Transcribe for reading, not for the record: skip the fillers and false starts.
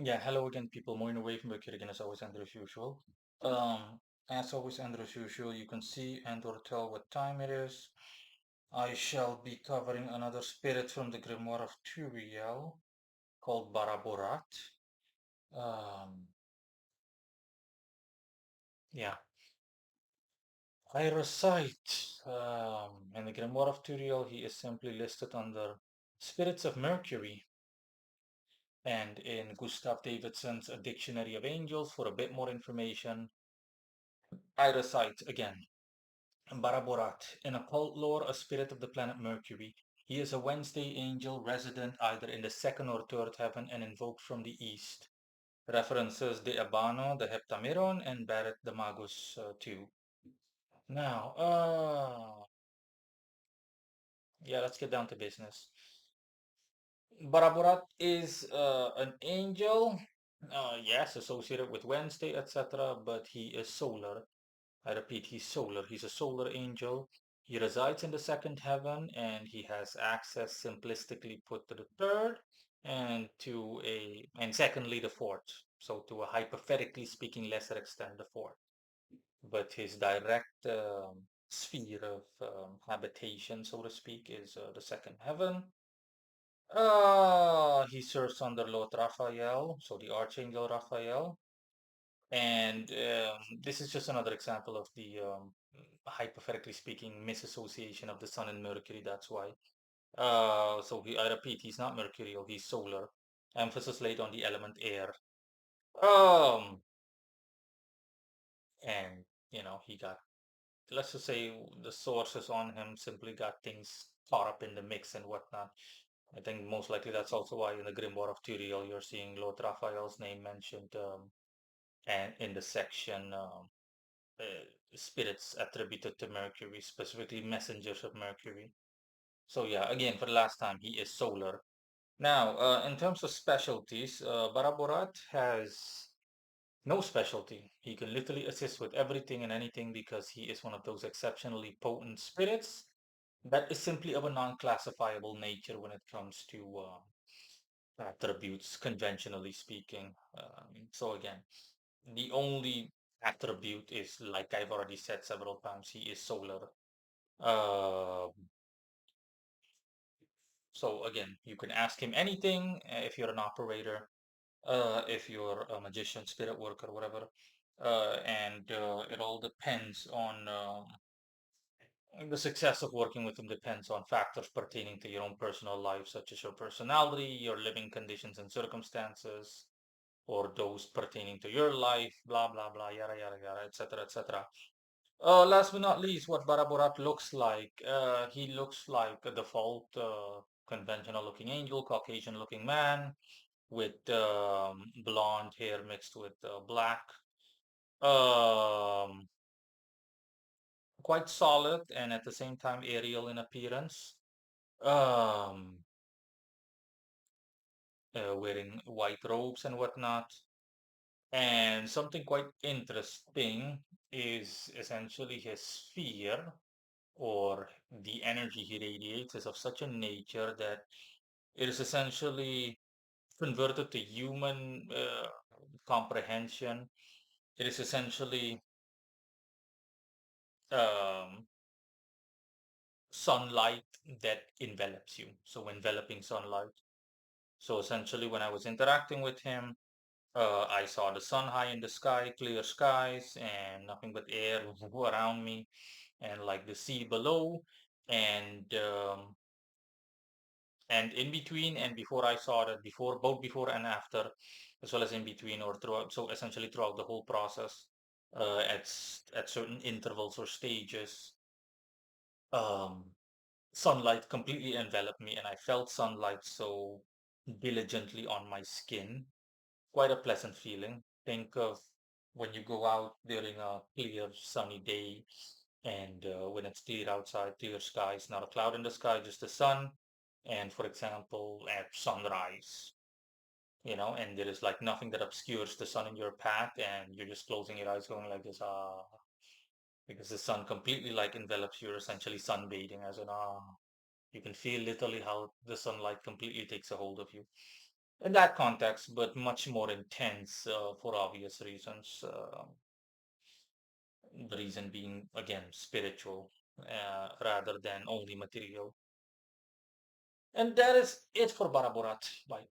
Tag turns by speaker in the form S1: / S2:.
S1: Yeah, hello again, people. Moving away from Mercury again, as always, and as usual. As always, and as usual, you can see and or tell what time it is. I shall be covering another spirit from the grimoire of Turiel called Baraborat. Um, yeah, I recite. In the grimoire of Turiel, he is simply listed under spirits of Mercury. And in Gustav Davidson's A Dictionary of Angels, for a bit more information, I recite again. Baraborat, in occult lore, a spirit of the planet Mercury. He is a Wednesday angel resident either in the second or third heaven and invoked from the east. References De Abano, the Heptameron, and Barrett the Magus too. Now, yeah, let's get down to business. Baraborat is an angel, yes, associated with Wednesday, etc., but he is solar. I repeat, he's solar. He's a solar angel. He resides in the second heaven and he has access, simplistically put, to the third and secondly, the fourth. So, to a hypothetically speaking, lesser extent, the fourth. But his direct sphere of habitation, so to speak, is the second heaven. He serves under Lord Raphael, so the Archangel Raphael. And this is just another example of the hypothetically speaking misassociation of the Sun and Mercury. That's why. I repeat, he's not mercurial, he's solar. Emphasis laid on the element air. Um, and he got, let's just say, the sources on him simply got things caught up in the mix and whatnot. I think most likely that's also why in the Grimoire of Turiel you're seeing Lord Raphael's name mentioned, and in the section spirits attributed to Mercury, specifically messengers of Mercury. So yeah, again, for the last time, he is solar. Now, in terms of specialties, Baraborat has no specialty. He can literally assist with everything and anything because he is one of those exceptionally potent spirits that is simply of a non-classifiable nature when it comes to attributes, conventionally speaking. So again, the only attribute is, like I've already said several times, he is solar. Uh, so again, you can ask him anything if you're an operator, if you're a magician, spirit worker, whatever. And it all depends on the success of working with him depends on factors pertaining to your own personal life, such as your personality, your living conditions and circumstances, or those pertaining to your life, blah blah blah, yada yada yada, etc. etc. Last but not least, what Baraborat looks like. He looks like a default conventional looking angel, Caucasian looking man with blonde hair mixed with black. Um, Quite solid and at the same time aerial in appearance. Um, Wearing white robes and whatnot. And something quite interesting is essentially his sphere or the energy he radiates is of such a nature that it is essentially converted to human comprehension. It is essentially um, sunlight that envelops you. So, enveloping sunlight. So, essentially, when I was interacting with him, I saw the sun high in the sky, clear skies, and nothing but air around me, and like the sea below. And and in between and before I saw that before both before and after as well as in between or throughout, so essentially throughout the whole process, at certain intervals or stages, um sunlight completely enveloped me and I felt sunlight so diligently on my skin. Quite a pleasant feeling. Think of when you go out during a clear sunny day and when it's clear outside, clear skies, not a cloud in the sky, just the sun. And for example, at sunrise, and there is like nothing that obscures the sun in your path, and you're just closing your eyes, going like this, because the sun completely like envelops you, you're essentially sunbathing, as in, you can feel literally how the sunlight completely takes a hold of you. in that context, but much more intense for obvious reasons. The reason being, again, spiritual rather than only material. And that is it for Baraborat. Bye.